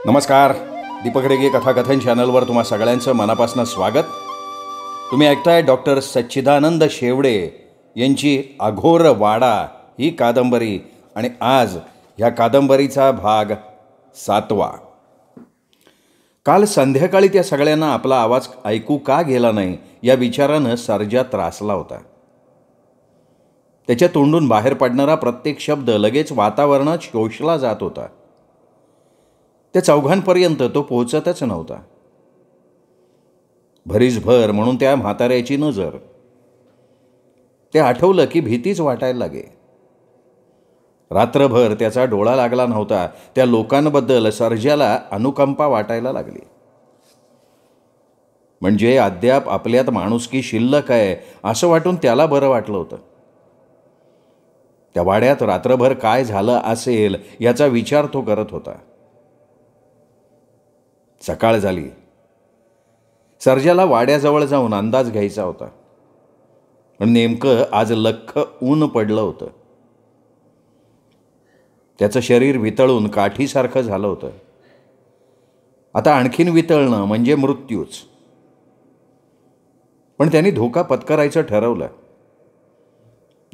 नमस्कार. दीपक रेगे कथाकथन चॅनलवर तुम्हा सगळ्यांचं मनापासून स्वागत. तुम्ही ऐकताय डॉक्टर सच्चिदानंद शेवडे यांची अघोर वाडा ही कादंबरी आणि आज ह्या कादंबरीचा भाग 7वा. काल संध्याकाळी त्या सगळ्यांना आपला आवाज ऐकू का गेला नाही या विचारानं सर्जा त्रासला होता. त्याच्या तोंडून बाहेर पडणारा प्रत्येक शब्द लगेच वातावरणात शोषला जात होता. त्या चौघांपर्यंत तो पोहोचतच नव्हता. भरीसभर म्हणून त्या म्हाताऱ्याची नजर. ते आठवलं की भीतीच वाटायला लागे. रात्रभर त्याचा डोळा लागला नव्हता त्या लोकांबद्दल सर्जाला अनुकंपा वाटायला लागली. म्हणजे अद्याप आपल्यात माणुसकी शिल्लक आहे असं वाटून त्याला बरं वाटलं होतं. त्या वाड्यात रात्रभर काय झालं असेल याचा विचार तो करत होता. सकाळ झाली. सर्जाला वाड्याजवळ जाऊन अंदाज घ्यायचा होता. पण नेमकं आज लख्ख ऊन पडलं होतं. त्याचं शरीर वितळून काठीसारखं झालं होतं. आता आणखीन वितळणं म्हणजे मृत्यूच. पण त्यांनी धोका पत्करायचं ठरवलं.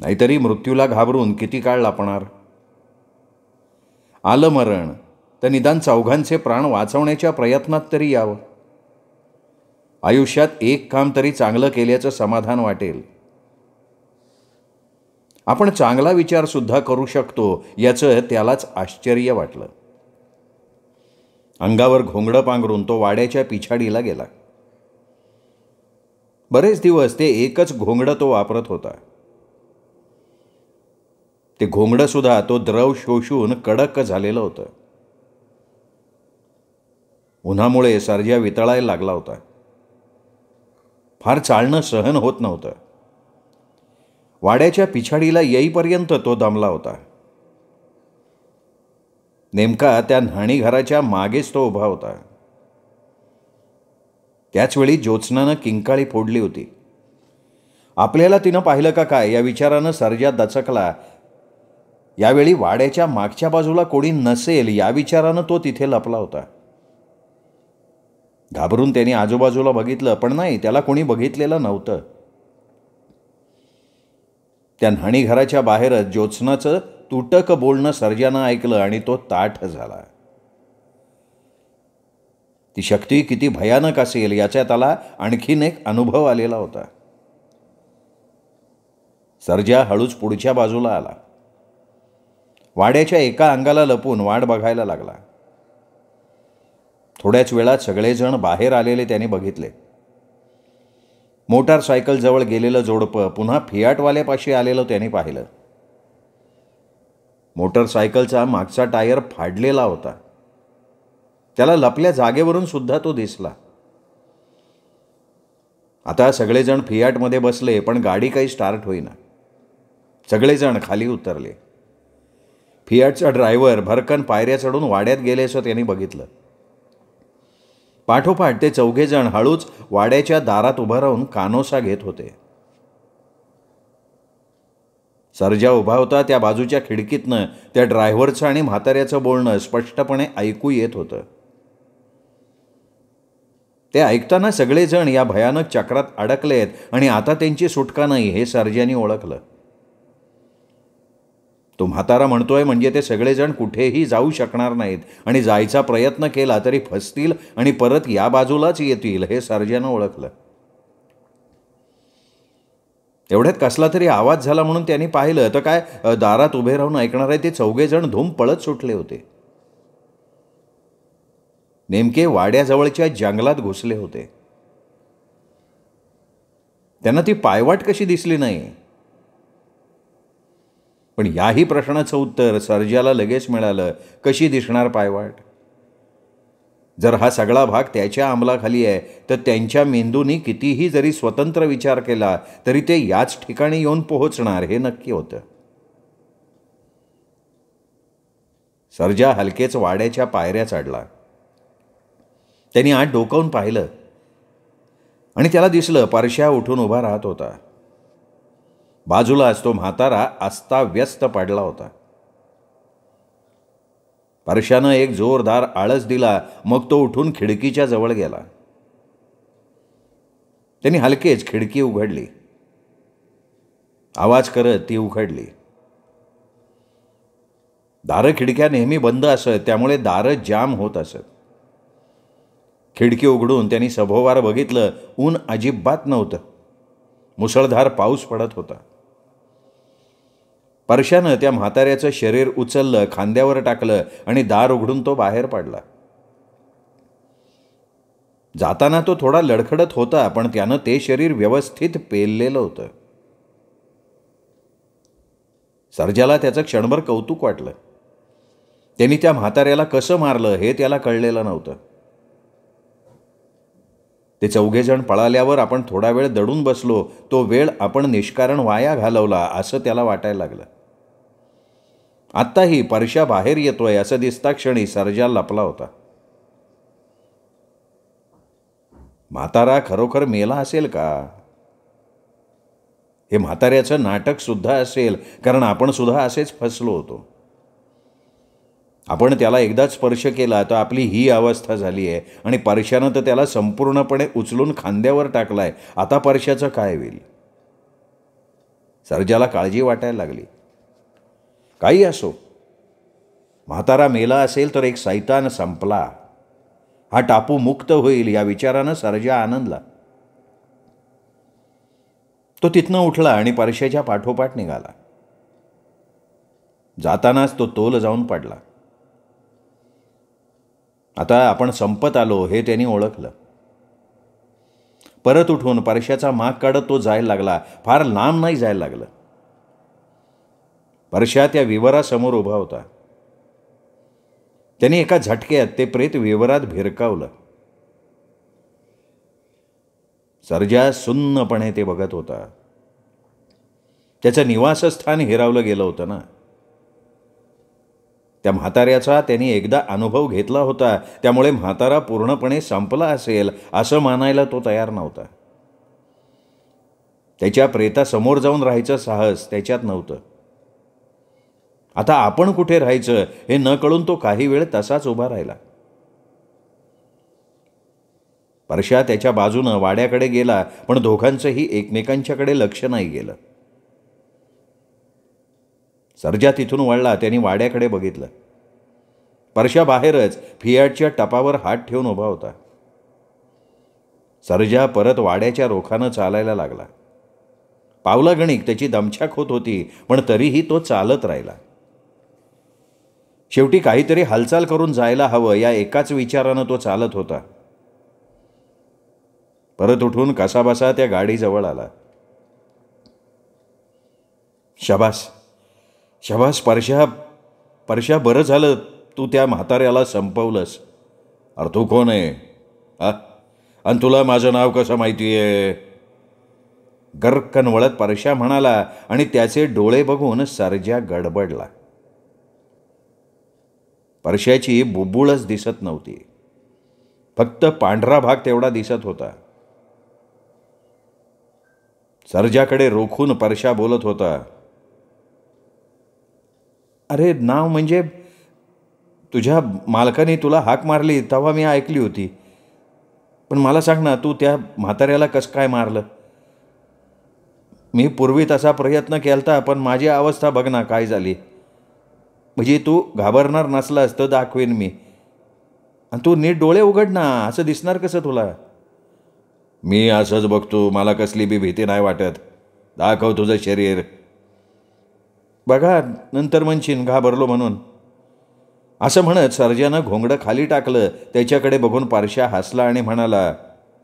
नाहीतरी मृत्यूला घाबरून किती काळ लपणार. आलं मरण तर निदान चौघांचे प्राण वाचवण्याच्या प्रयत्नात तरी यावं. आयुष्यात एक काम तरी चांगलं केल्याचं समाधान वाटेल. आपण चांगला विचार सुद्धा करू शकतो याचं त्यालाच आश्चर्य वाटलं. अंगावर घोंगडं पांघरून तो वाड्याच्या पिछाडीला गेला. बरेच दिवस ते एकच घोंगडं तो वापरत होता. ते घोंगडं सुद्धा तो द्रव शोषून कडक झालेलं होतं. उन्हामुळे सर्जा वितळायला लागला होता. फार चालणं सहन होत नव्हतं. वाड्याच्या पिछाडीला येईपर्यंत तो दमला होता. नेमका त्या न्हाणीघराच्या मागेच तो उभा होता. त्याचवेळी ज्योत्स्नानं किंकाळी फोडली होती. आपल्याला तिनं पाहिलं का काय या विचारानं सर्जा दचकला. यावेळी वाड्याच्या मागच्या बाजूला कोणी नसेल या विचारानं तो तिथे लपला होता. घाबरून त्याने आजूबाजूला बघितलं पण नाही, त्याला कोणी बघितलेलं नव्हतं. त्या न्हाणीघराच्या बाहेरच ज्योत्स्नाचं तुटक बोलणं सर्जानं ऐकलं आणि तो ताठ झाला. ती शक्ती किती भयानक असेल याचा त्याला आणखीन एक अनुभव आलेला होता. सर्जा हळूच पुढच्या बाजूला आला. वाड्याच्या एका अंगाला लपून वाट बघायला लागला. थोड्याच वेळात सगळेजण बाहेर आलेले त्याने बघितले. मोटारसायकल जवळ गेलेलं जोडपं पुन्हा फियाटवाल्यापाशी आलेलं त्याने पाहिलं. मोटारसायकलचा मागचा टायर फाडलेला होता. त्याला लपल्या जागेवरून सुद्धा तो दिसला. आता सगळेजण फियाटमध्ये बसले पण गाडी काही स्टार्ट होईना. सगळेजण खाली उतरले. फियाटचा ड्रायव्हर भरकन पायऱ्या चढून वाड्यात गेल्याचं त्यांनी बघितलं. पाठोपाठ ते चौघेजण हळूच वाड्याच्या दारात उभं राहून कानोसा घेत होते. सर्जा उभा होता त्या बाजूच्या खिडकीतनं त्या ड्रायव्हरचं आणि म्हाताऱ्याचं बोलणं स्पष्टपणे ऐकू येत होतं. ते ऐकताना सगळेजण या भयानक चक्रात अडकलेत आणि आता त्यांची सुटका नाही हे सर्जाने ओळखलं. तो म्हातारा म्हणतोय म्हणजे ते सगळेजण कुठेही जाऊ शकणार नाहीत आणि जायचा प्रयत्न केला तरी फसतील आणि परत या बाजूलाच येतील हे सर्जानं ओळखलं. एवढ्यात कसला तरी आवाज झाला म्हणून त्यांनी पाहिलं तर काय दारात उभे राहून ऐकणारे ते चौघेजण धूम पळत सुटले होते. नेमके वाड्याजवळच्या जंगलात घुसले होते. त्यांना ती पायवाट कशी दिसली नाही. पण याही प्रश्नाचं उत्तर सर्जाला लगेच मिळालं. कशी दिसणार पायवाट. जर हा सगळा भाग त्याच्या अंमलाखाली आहे तर त्यांच्या मेंदूनी कितीही जरी स्वतंत्र विचार केला तरी ते याच ठिकाणी येऊन पोहोचणार हे नक्की होतं. सर्जा हलकेच वाड्याच्या पायऱ्या चढला. त्यांनी आत डोकावून पाहिलं आणि त्याला दिसलं परश्या उठून उभा राहत होता. बाजूलाच तो म्हातारा अस्ताव्यस्त पडला होता. परशानं एक जोरदार आळस दिला. मग तो उठून खिडकीच्या जवळ गेला. त्यांनी हलकेच खिडकी उघडली. आवाज करत ती उघडली. दारं खिडक्या नेहमी बंद असत, त्यामुळे दारं जाम होत असत. खिडकी उघडून त्यांनी सभोवार बघितलं. ऊन अजिबात नव्हतं. मुसळधार पाऊस पडत होता. परशानं त्या म्हाताऱ्याचं शरीर उचललं, खांद्यावर टाकलं आणि दार उघडून तो बाहेर पडला. जाताना तो थोडा लडखडत होता, पण त्यानं ते शरीर व्यवस्थित पेललेलं होतं. सर्जाला त्याचं क्षणभर कौतुक वाटलं. त्यांनी त्या म्हाताऱ्याला कसं मारलं हे त्याला कळलेलं नव्हतं. ते चौघेजण पळाल्यावर आपण थोडा वेळ दडून बसलो. तो वेळ आपण निष्कारण वाया घालवला असं त्याला वाटायला लागलं. आत्ताही परशा बाहेर येतोय असं दिसता क्षणी सर्जा लपला होता. म्हातारा खरोखर मेला असेल का? हे म्हाताऱ्याचं नाटक सुद्धा असेल, कारण आपण सुद्धा असेच फसलो होतो. आपण त्याला एकदाच स्पर्श केला तर आपली ही अवस्था झाली आहे आणि परशानं तर त्याला संपूर्णपणे उचलून खांद्यावर टाकलाय. आता परशाचं काय होईल? सर्जाला काळजी वाटायला लागली. काही असो, म्हातारा मेला असेल तर एक सैतान संपला. हा टापू मुक्त होईल या विचारानं सर्जा आनंदला. तो तिथनं उठला आणि परशाच्या पाठोपाठ निघाला. जातानाच तो तोल जाऊन पडला. आता आपण संपत आलो हे त्यांनी ओळखलं. परत उठून परशाचा माग काढत तो जायला लागला. फार लांब नाही जायला लागलं. परशा त्या विवरासमोर उभा होता. त्याने एका झटक्यात ते प्रेत विवरात भिरकावलं. सर्जा सुन्नपणे ते बघत होता. त्याचं निवासस्थान हिरावलं गेलं होतं ना. त्या म्हाताऱ्याचा त्यांनी एकदा अनुभव घेतला होता, त्यामुळे म्हातारा पूर्णपणे संपला असेल असं मानायला तो तयार नव्हता. त्याच्या प्रेतासमोर जाऊन राहायचं साहस त्याच्यात नव्हतं. आता आपण कुठे राहायचं हे न कळून तो काही वेळ तसाच उभा राहिला. परशा त्याच्या बाजूनं वाड्याकडे गेला, पण दोघांचंही एकमेकांच्याकडे लक्ष नाही गेलं. सर्जा तिथून वळला. त्यांनी वाड्याकडे बघितलं. परशा बाहेरच फियाटच्या टपावर हात ठेवून उभा होता. सर्जा परत वाड्याच्या रोखानं चालायला लागला. पावलागणिक त्याची दमछाक होत होती, पण तरीही तो चालत राहिला. शेवटी काहीतरी हालचाल करून जायला हवं या एकाच विचारानं तो चालत होता. परत उठून कसाबसा त्या गाडीजवळ आला. शाबास शाबास परशा, परशा, बरं झालं तू त्या म्हाताऱ्याला संपवलंस. अरे तू कोण आहे? आणि तुला माझं नाव कसं माहिती आहे? गर्रकन वळत परशा म्हणाला आणि त्याचे डोळे बघून सर्जा गडबडला. परशाची बुबुळच दिसत नव्हती. फक्त पांढरा भाग तेवढा दिसत होता. सर्जाकडे रोखून परशा बोलत होता. अरे नाव म्हणजे तुझ्या मालकाने तुला हाक मारली तेव्हा मी ऐकली होती. पण मला सांग ना, तू त्या म्हाताऱ्याला कसं काय मारलं? मी पूर्वी तसा प्रयत्न केलता, पण माझी अवस्था बघ ना काय झाली. म्हणजे तू घाबरणार नसलास तर दाखवेन मी. आणि तू नीट डोळे उघड ना, असं दिसणार कसं तुला? मी असंच बघतो, मला कसली बी भीती नाही वाटत. दाखव तुझं शरीर. बघा नंतर म्हणशीन घाबरलो म्हणून. असं म्हणत सर्जानं घोंगडं खाली टाकलं. त्याच्याकडे बघून परशा हसला आणि म्हणाला,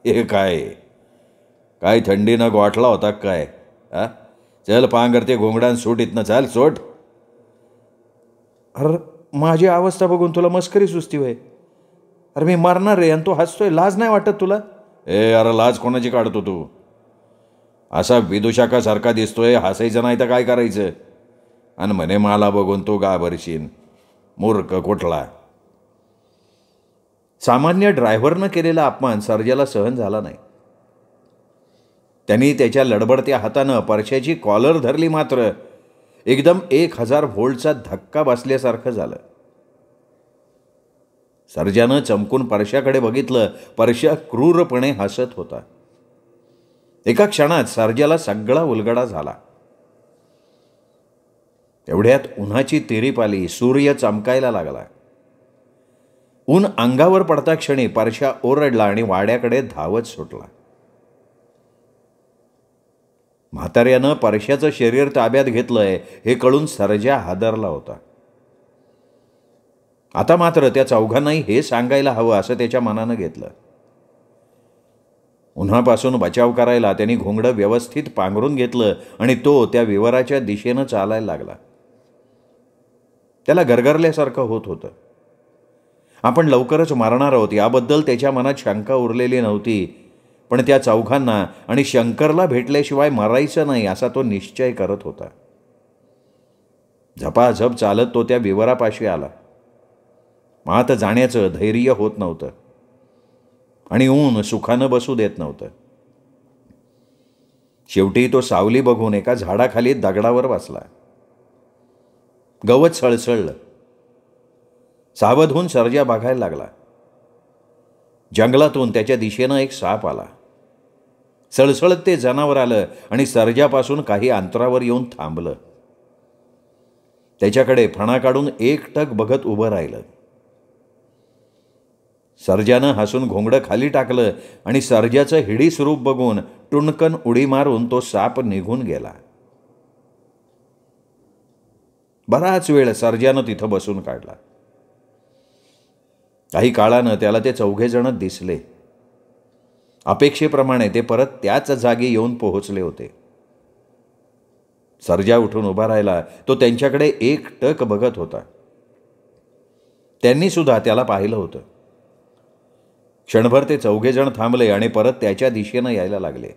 हे काय काय थंडीनं गोठला होता काय? चल पांगर ते घोंगडान सूट इथनं, चाल सोट. अरे माझी अवस्था बघून तुला मस्करी सुचती होय? अरे मी मारणार रे आणि तू हसतोय. लाज नाही वाटत तुला? अरे लाज कोणाची काढतो तू? असा विदूषकासारखा दिसतोय, हसायचं नाही तर काय करायचं? आणि म्हणे मला बघून तू घाबरशीन. मूर्ख कुठला. सामान्य ड्रायव्हरनं केलेला अपमान सर्जाला सहन झाला नाही. त्यांनी त्याच्या लडबडत्या हातानं परशाची कॉलर धरली. मात्र एकदम 1000 व्होल्टचा धक्का बसल्यासारखं झालं. सर्जानं चमकून परशाकडे बघितलं. परशा क्रूरपणे हसत होता. एका क्षणात सर्जाला सगळा उलगडा झाला. एवढ्यात उन्हाची तिरीप आली. सूर्य चमकायला लागला. ऊन अंगावर पडता क्षणी परशा ओरडला आणि वाड्याकडे धावत सुटला. म्हाताऱ्यानं परशाचं शरीर ताब्यात घेतलंय हे कळून सर्जा हादरला होता. आता मात्र त्या चौघांनाही हे सांगायला हवं असं त्याच्या मनानं घेतलं. उन्हापासून बचाव करायला त्यांनी घोंगडं व्यवस्थित पांघरून घेतलं आणि तो त्या विवराच्या दिशेनं चालायला लागला. त्याला गरगरल्यासारखं होत होतं. आपण लवकरच मरणार आहोत याबद्दल त्याच्या मनात शंका उरलेली नव्हती, पण त्या चौघांना आणि शंकरला भेटल्याशिवाय मरायचं नाही असा तो निश्चय करत होता. झपाझप चालत तो त्या विवरापाशी आला. मात जाण्याचं धैर्य होत नव्हतं आणि ऊन सुखानं बसू देत नव्हतं. शेवटी तो सावली बघून एका झाडाखाली दगडावर बसला. गवत सळसळलं. सावध होऊन सर्जा बघायला लागला. जंगलातून त्याच्या दिशेनं एक साप आला. सळसळत ते जनावर आलं आणि सर्जापासून काही अंतरावर येऊन थांबलं. त्याच्याकडे फणा काढून एकटक बघत उभं राहिलं. सर्जानं हसून घोंगडं खाली टाकलं आणि सर्जाचं हिडीस रूप बघून टुणकन उडी मारून तो साप निघून गेला. बराच वेळ सर्जानं तिथं बसून काढला. काही काळानं त्याला ते चौघेजण दिसले. अपेक्षेप्रमाणे ते परत त्याच जागी येऊन पोहोचले होते. सर्जा उठून उभा राहिला. तो त्यांच्याकडे एकटक बघत होता. त्यांनी सुद्धा त्याला पाहिलं होतं. क्षणभर ते चौघेजण थांबले आणि परत त्याच्या दिशेनं यायला लागले.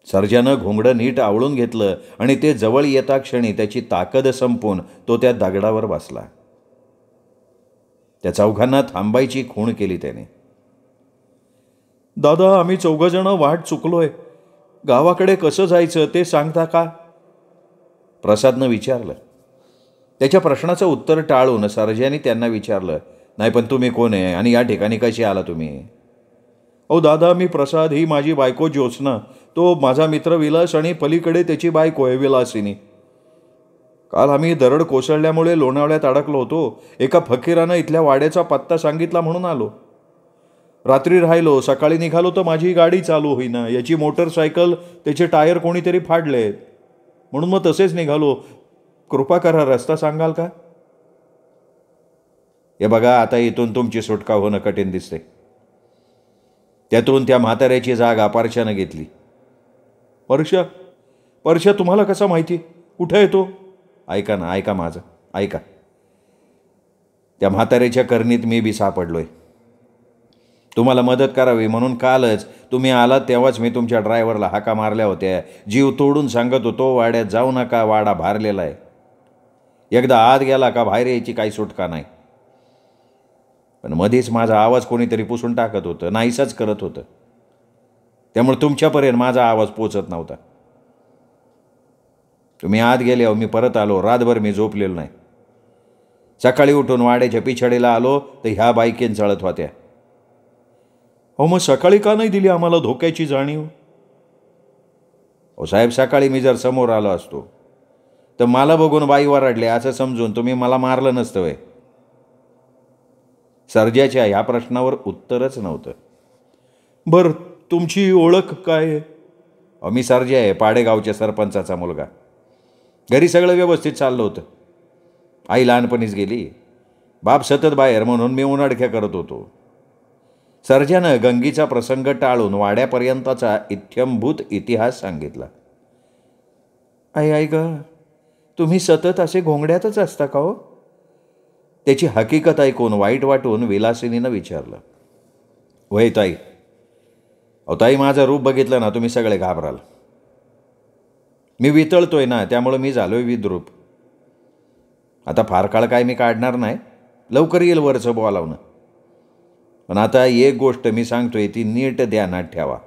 सर्जानं घोंगडं नीट आवळून घेतलं आणि ते जवळ येता क्षणी त्याची ताकद संपून तो त्या दगडावर बसला. त्या चौघांना थांबायची खूण केली त्याने. दादा, आम्ही चौघजण वाट चुकलोय. गावाकडे कसं जायचं ते सांगता का? प्रसादनं विचारलं. त्याच्या प्रश्नाचं उत्तर टाळून सर्जाने त्यांना विचारलं, नाही पण तुम्ही कोण आहे आणि या ठिकाणी कशी आला तुम्ही? ओ दादा, मी प्रसाद. ही माझी बायको ज्योत्स्ना. तो माझा मित्र विलास आणि पलीकडे त्याची बायको आहे विलासिनी. काल आम्ही दरड कोसळल्यामुळे लोणावळ्यात अडकलो होतो. एका फकीरानं इथल्या वाड्याचा पत्ता सांगितला म्हणून आलो. रात्री राहिलो. सकाळी निघालो तर माझी गाडी चालू होईना. याची मोटरसायकल, त्याचे टायर कोणीतरी फाडलेत म्हणून मग तसेच निघालो. कृपा करा, रस्ता सांगाल का? हे बघा, आता इथून तुमची सुटका होणं कठीण दिसते. त्यातून त्या म्हाताऱ्याची जागा परशानं घेतली. परशा तुम्हाला कसा माहिती? कुठे येतो? ऐका ना, ऐका माझं, ऐका. त्या म्हाताऱ्याच्या करणीत मी बी सापडलोय. तुम्हाला मदत करावी म्हणून कालच तुम्ही आलात तेव्हाच मी तुमच्या ड्रायव्हरला हाका मारल्या होत्या. जीव तोडून सांगत होतो वाड्यात जाऊ नका, वाडा भारलेला आहे. एकदा आत गेला का बाहेर यायची काही सुटका नाही. पण मध्येच माझा आवाज कोणीतरी पुसून टाकत होतं, नाहीसाच करत होतं. त्यामुळे तुमच्यापर्यंत माझा आवाज पोचत नव्हता. तुम्ही आत गेल्यावर मी परत आलो. रातभर मी झोपलेलो नाही. सकाळी उठून वाड्याच्या पिछाडीला आलो तर ह्या बाईकेन चळत होत्या. हो, मग सकाळी का नाही दिली आम्हाला धोक्याची जाणीव? हो साहेब, सकाळी मी जर समोर आलो असतो तर मला बघून बाई वरडले असं समजून तुम्ही मला मारलं नसतं वय. सर्जाच्या ह्या प्रश्नावर उत्तरच नव्हतं. बरं, तुमची ओळख काय आहे? मी सर्जा आहे, पाडेगावच्या सरपंचाचा मुलगा. घरी सगळं व्यवस्थित चाललं होतं. आई लहानपणीच गेली. बाप सतत बाहेर म्हणून मी उन्हाडक्या करत होतो. सर्जानं गंगीचा प्रसंग टाळून वाड्यापर्यंतचा इत्थंभूत इतिहास सांगितला. आई ग, तुम्ही सतत असे घोंगड्यातच असता का हो? त्याची हकीकत ऐकून वाईट वाटून विलासिनीनं विचारलं. वय ताई. अहो ताई, माझं रूप बघितलं ना तुम्ही सगळे घाबराल. मी वितळतोय ना, त्यामुळं मी झालोय विद्रूप. आता फार काळ काय मी काढणार नाही. लवकर येईल वरचं बोलावणं. पण आता एक गोष्ट मी सांगतोय ती नीट ध्यानात ठेवा.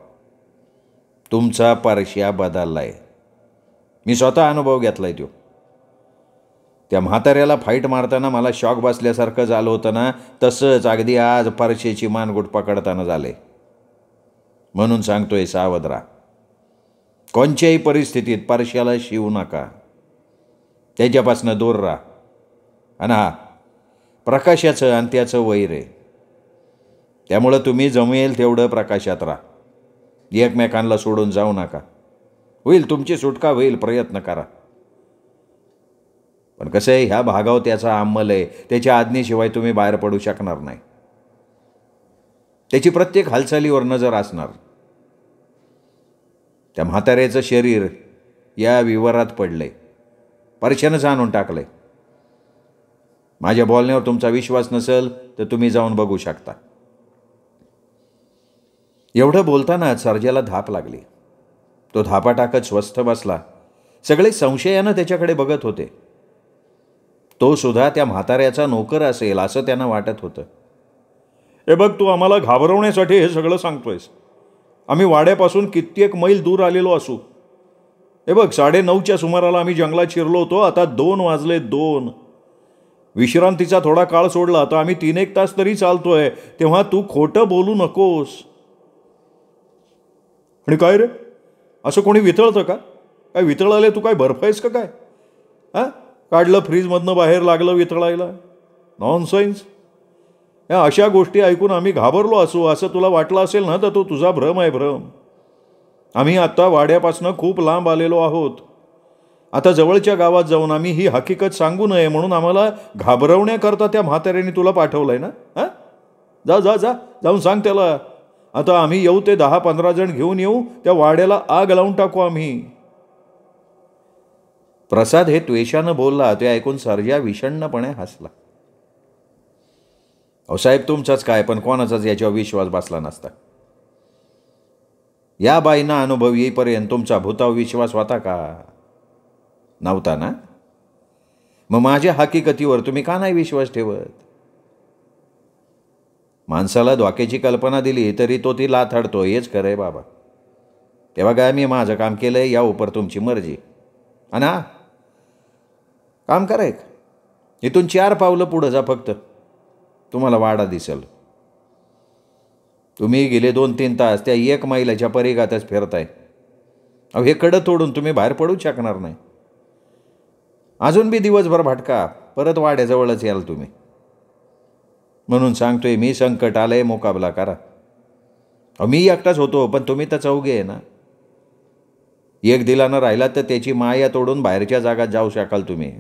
तुमचा परश्या बदललाय. मी स्वतः अनुभव घेतलाय तो. त्या म्हाताऱ्याला फाईट मारताना मला शॉक बसल्यासारखं झालं होतं ना, तसंच अगदी आज परशेची मानगुट पकडताना झाले. म्हणून सांगतोय, सावध राहा. कोणत्याही परिस्थितीत परश्याला शिवू नका, त्याच्यापासून दूर राहा. आणि हा प्रकाशाचं आणि त्याचं वैर आहे, त्यामुळं तुम्ही जमेल तेवढं प्रकाशात राहा. एकमेकांना सोडून जाऊ नका. होईल तुमची सुटका होईल, प्रयत्न करा. पण कसं आहे, ह्या भागावर त्याचा अंमल आहे, त्याच्या आज्ञेशिवाय तुम्ही बाहेर पडू शकणार नाही. त्याची प्रत्येक हालचालीवर नजर असणार. त्या म्हाताऱ्याचं शरीर या विवरात पडलंय, परश्यानंच आणून टाकलंय. माझ्या बोलण्यावर तुमचा विश्वास नसेल तर तुम्ही जाऊन बघू शकता. एवढं बोलताना सर्जाला धाप लागली. तो धापा टाकत स्वस्थ बसला. सगळे संशयानं त्याच्याकडे बघत होते. तो सुद्धा त्या म्हाताऱ्याचा नोकर असेल असं त्यांना वाटत होतं. हे बघ, तू आम्हाला घाबरवण्यासाठी हे सगळं सांगतोयस. आम्ही वाड्यापासून कित्येक मैल दूर आलेलो असू. हे बघ, 9:30च्या सुमाराला आम्ही जंगलात शिरलो होतो. आता 2 वाजले. 2. विश्रांतीचा थोडा काळ सोडला आता आम्ही 3-1 तास तरी चालतोय. तेव्हा तू खोटं बोलू नकोस. आणि काय रे, असं कोणी वितळतं का? काय वितळाले? तू काय बर्फ आहेस का काय? हां, काढलं फ्रीजमधनं बाहेर, लागलं वितळायला? नॉनसेन्स. या अशा गोष्टी ऐकून आम्ही घाबरलो असू असं तुला वाटलं असेल ना, तर तो तुझा भ्रम आहे, भ्रम. आम्ही आत्ता वाड्यापासून खूप लांब आलेलो आहोत. आता जवळच्या गावात जाऊन आम्ही ही हकीकत सांगू नये म्हणून आम्हाला घाबरवण्याकरता त्या म्हाताऱ्याने तुला पाठवलंय ना? हां, जा जा जा, जाऊन सांग त्याला. आता आम्ही येऊ ते 10-15 जण घेऊन येऊ, त्या वाड्याला आग लावून टाकू आम्ही. प्रसाद हे त्वेषानं बोलला. ते ऐकून सर्जा विषण्णपणे हसला. अहो साहेब, तुमचाच काय, पण कोणाचाच याच्यावर विश्वास बसला नसता. या बाईंना अनुभव येईपर्यंत तुमचा भूतावर विश्वास होता का? नव्हता ना? मग माझ्या हकीकतीवर तुम्ही का नाही विश्वास ठेवत? माणसाला धोक्याची कल्पना दिली तरी तो ती लाथाडतो. हेच खरं आहे बाबा. तेव्हा काय, मी माझं काम केलंय, या उपर तुमची मर्जी. आणि हा काम करा, एक इथून 4 पावलं पुढं जा फक्त, तुम्हाला वाडा दिसेल. तुम्ही गेले 2-3 तास त्या 1 मैलाच्या परिघातच फिरताय. अहो, हे कडं तोडून तुम्ही बाहेर पडू शकणार नाही. अजून बी दिवसभर भटका, परत वाड्याजवळच याल तुम्ही. म्हणून सांगतोय मी, संकट आलंय, मुकाबला करा. अहो, मी एकटाच होतो, पण तुम्ही तर चौघे आहे ना. एक दिलानं राहिला तर त्याची माया तोडून बाहेरच्या जागात जाऊ शकाल तुम्ही.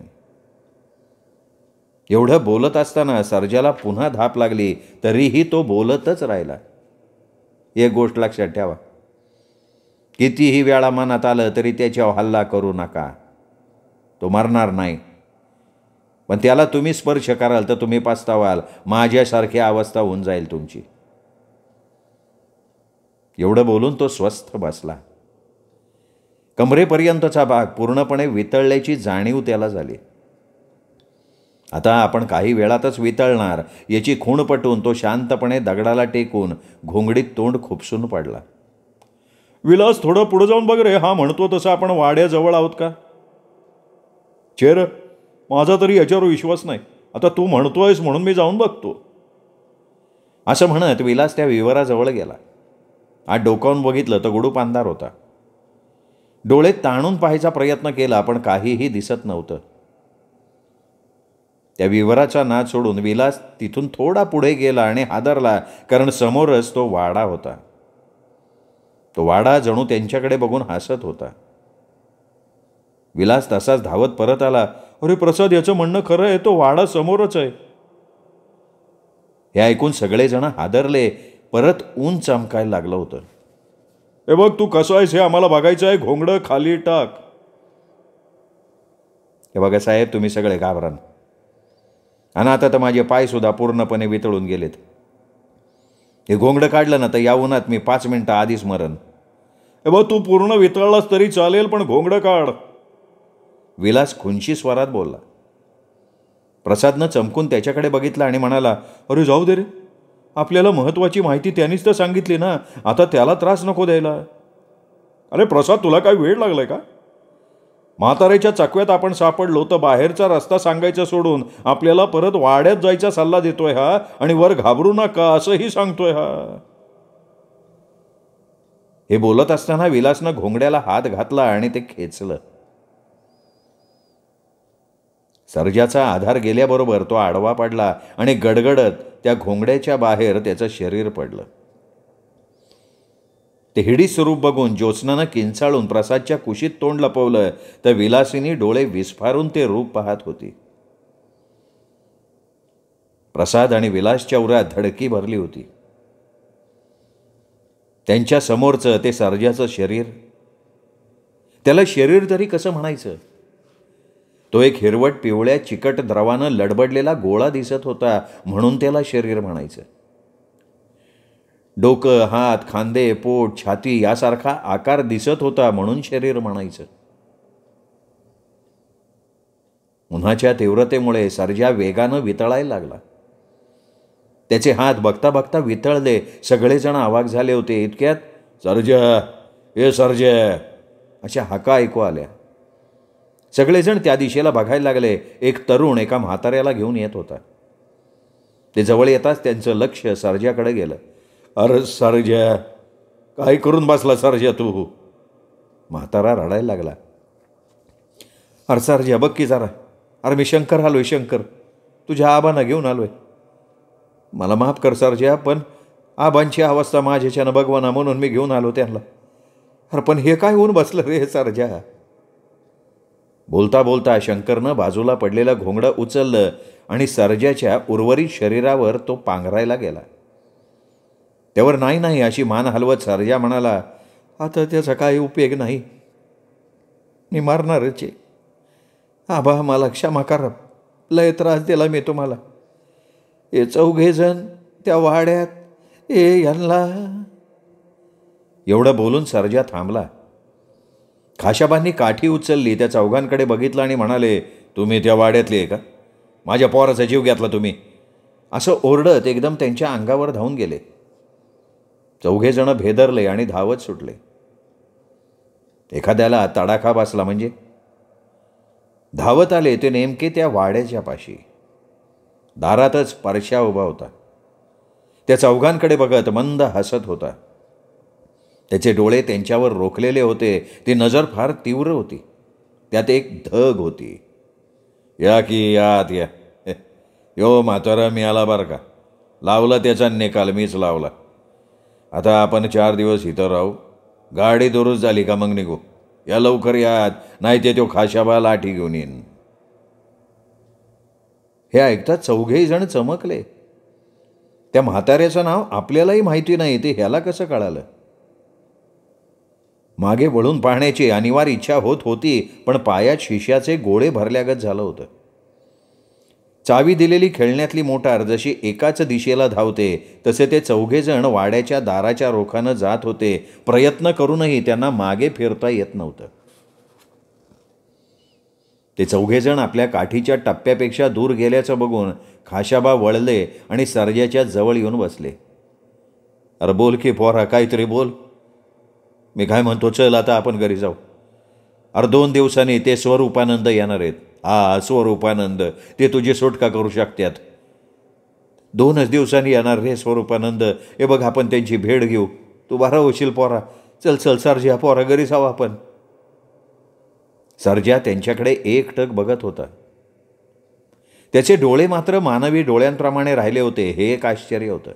एवढं बोलत असताना सर्जाला पुन्हा धाप लागली, तरीही तो बोलतच राहिला. एक गोष्ट लक्षात ठेवा, कितीही वेळा मनात आलं तरी त्याच्यावर हल्ला करू नका. तो मरणार नाही, पण त्याला तुम्ही स्पर्श कराल तर तुम्ही पस्तावाल. माझ्यासारखी अवस्था होऊन जाईल तुमची. एवढं बोलून तो स्वस्थ बसला. कमरेपर्यंतचा भाग पूर्णपणे वितळल्याची जाणीव त्याला झाली. आता आपण काही वेळातच वितळणार याची खूण पटवून तो शांतपणे दगडाला टेकून घोंगडीत तोंड खुपसून पडला. विलास, थोडं पुढे जाऊन बघ रे. हा म्हणतो तसं आपण वाड्याजवळ आहोत का? चेर, माझा तरी याच्यावर विश्वास नाही. आता तू म्हणतोयस म्हणून मी जाऊन बघतो. असं म्हणत विलास त्या विवराजवळ गेला. आज डोकावून बघितलं तर गुडूप अंधार होता. डोळे ताणून पाहायचा प्रयत्न केला, पण काहीही दिसत नव्हतं. त्या विवराचा नाद सोडून विलास तिथून थोडा पुढे गेला आणि हादरला, कारण समोरच तो वाडा होता. तो वाडा जणू त्यांच्याकडे बघून हसत होता. विलास तसाच धावत परत आला. अरे प्रसाद, याचं म्हणणं खरं आहे, तो वाडा समोरच आहे. हे ऐकून सगळेजण हादरले. परत ऊन चमकायला लागलं होतं. हे बघ, तू कसं आहेस हे आम्हाला बघायचं आहे. घोंगडं खाली टाक. हे बघा साहेब, तुम्ही सगळे घाबरान. आणि आता तर माझे पायसुद्धा पूर्णपणे वितळून गेलेत. हे घोंगडं काढलं ना तर या उन्हात मी 5 मिनिटं आधीच मरण. हे बघ, तू पूर्ण वितळलास तरी चालेल, पण घोंगडं काढ. विलास खुंशी स्वरात बोलला. प्रसादनं चमकून त्याच्याकडे बघितलं आणि म्हणाला, अरे जाऊ दे रे, आपल्याला महत्त्वाची माहिती त्यांनीच तर सांगितली ना, आता त्याला त्रास नको द्यायला. अरे प्रसाद, तुला काय वेळ लागलाय का? म्हाताऱ्याच्या चकव्यात आपण सापडलो तर बाहेरचा रस्ता सांगायचा सोडून आपल्याला परत वाड्यात जायचा सल्ला देतोय हा, आणि वर घाबरू नका असंही सांगतोय हा. हे बोलत असताना विलासनं घोंगड्याला हात घातला आणि ते खेचलं. सर्जाचा आधार गेल्याबरोबर तो आडवा पडला आणि गडगडत त्या घोंगड्याच्या बाहेर त्याचं शरीर पडलं. ते हिडीस स्वरूप बघून ज्योत्स्नानं किंचाळून प्रसादच्या कुशीत तोंड लपवलं तर विलासिनी डोळे विस्फारून ते रूप पाहत होती. प्रसाद आणि विलासच्या उरात धडकी भरली होती. त्यांच्या समोरचं ते सर्जाचं शरीर, त्याला शरीर तरी कसं म्हणायचं? तो एक हिरवट पिवळ्या चिकट द्रवानं लडबडलेला गोळा दिसत होता म्हणून त्याला शरीर म्हणायचं. डोकं, हात, खांदे, पोट, छाती यासारखा आकार दिसत होता म्हणून शरीर म्हणायचं. उन्हाच्या तीव्रतेमुळे सर्जा वेगानं वितळायला लागला. त्याचे हात बघता बघता वितळले. सगळेजण अवाक झाले होते. इतक्यात सर्जा, ए सर्जा अशा हाका ऐकू आल्या. सगळेजण त्या दिशेला बघायला लागले. एक तरुण एका म्हाताऱ्याला घेऊन येत होता. ते जवळ येताच त्यांचं लक्ष सर्जाकडे गेलं. अरे सर्जा, काय करून बसला सर्जा तू? म्हातारा रडायला लागला. अरे सर्जा बघ की जरा, अरे मी शंकर आलोय, शंकर तुझ्या आबांना घेऊन आलोय. मला माफ कर सर्जा, पण आबांची अवस्था माझ्याच्यानं बघवाना म्हणून मी घेऊन आलो त्यांना. अरे पण हे काय होऊन बसलं रे सर्जा? बोलता बोलता शंकरनं बाजूला पडलेलं घोंगडं उचललं आणि सर्जाच्या उर्वरित शरीरावर तो पांघरायला गेला. त्यावर नाही नाही अशी मान हलवत सर्जा म्हणाला, आता त्याचा काही उपयोग नाही, मी मारणारच आहे. आबा मला क्षमा करा, लय त्रास दिला मी तुम्हाला. हे चौघेजण त्या वाड्यात, यांना. एवढं बोलून सर्जा थांबला. खाशाबांनी काठी उचलली, त्या चौघांकडे बघितलं आणि म्हणाले, तुम्ही त्या वाड्यातले आहे का? माझ्या पोराचा जीव घेतला तुम्ही? असं ओरडत एकदम त्यांच्या अंगावर धावून गेले. चौघेजण भेदरले आणि धावत सुटले. एखाद्याला तडाखा बसला म्हणजे धावत आले ते नेमके त्या वाड्याच्या पाशी. दारातच परश्या उभा होता. त्या चौघांकडे बघत मंद हसत होता. त्याचे डोळे त्यांच्यावर रोखलेले होते. ती नजर फार तीव्र होती. त्यात एक धग होती. या की यात या, यो म्हातारा मी आला बरं का, लावला त्याचा निकाल मीच लावला. आता आपण 4 दिवस इथं राहू, गाडी दुरुस्त झाली का मग निघू. या लवकर यात, नाही ते तो खाशाबा लाठी घेऊन येईन. हे ऐकतात चौघेही जण चमकले. त्या म्हाताऱ्याचं नाव आपल्यालाही माहिती नाही, ते ह्याला कसं कळालं? मागे वळून पाहण्याची अनिवार्य इच्छा होत होती, पण पायात शिश्याचे गोळे भरल्यागत झालं होतं. चावी दिलेली खेळण्यातली मोटार जशी एकाच दिशेला धावते तसे ते चौघेजण वाड्याच्या दाराच्या रोखानं जात होते. प्रयत्न करूनही त्यांना मागे फिरता येत नव्हतं. ते चौघेजण आपल्या काठीच्या टप्प्यापेक्षा दूर गेल्याचं बघून खाशाबा वळले आणि सर्जाच्या जवळ येऊन बसले. अरे बोल की पोरा, काहीतरी बोल. मी काय म्हणतो, चल आता आपण घरी जाऊ. अरे 2 दिवसांनी ते स्वरूपानंद येणार आहेत. हा स्वरूपानंद, ते तुझी सुटका करू शकतात. 2च दिवसांनी येणार रे स्वरूपानंद. हे बघ आपण त्यांची भेट घेऊ. तू बरा होशील पोरा. चल चल सर्जा, पोरा घरी जाऊ आपण. सर्जा त्यांच्याकडे एकटक बघत होता. त्याचे डोळे मात्र मानवी डोळ्यांप्रमाणे राहिले होते. हे एक आश्चर्य होतं.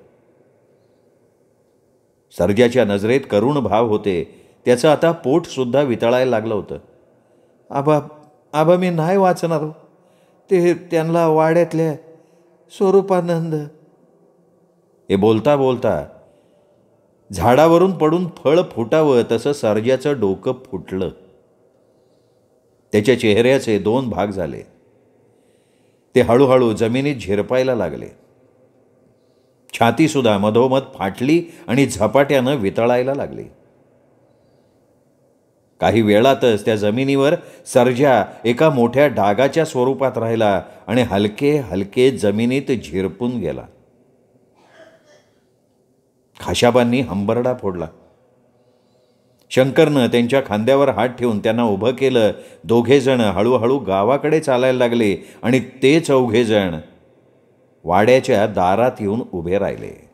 सर्जाच्या नजरेत करुण भाव होते. त्याचं आता पोट सुद्धा वितळायला लागलं होतं. आबा आबा मी नाही वाचणार, ते त्यांना वाड्यातल्या स्वरूपानंद. हे बोलता बोलता झाडावरून पडून फळ फुटावं तसं सर्जाचं डोकं फुटलं. त्याच्या चेहऱ्याचे 2 भाग झाले. ते हळूहळू जमिनीत झिरपायला लागले. छातीसुद्धा मधोमध फाटली आणि झपाट्यानं वितळायला लागली. काही वेळातच त्या जमिनीवर सर्जा एका मोठ्या डागाच्या स्वरूपात राहिला आणि हलके हलके जमिनीत झिरपून गेला. खाशाबांनी हंबरडा फोडला. शंकरनं त्यांच्या खांद्यावर हात ठेवून त्यांना उभं केलं. दोघेजण हळूहळू गावाकडे चालायला लागले आणि ते चौघेजण वाड्याच्या दारात येऊन उभे राहिले.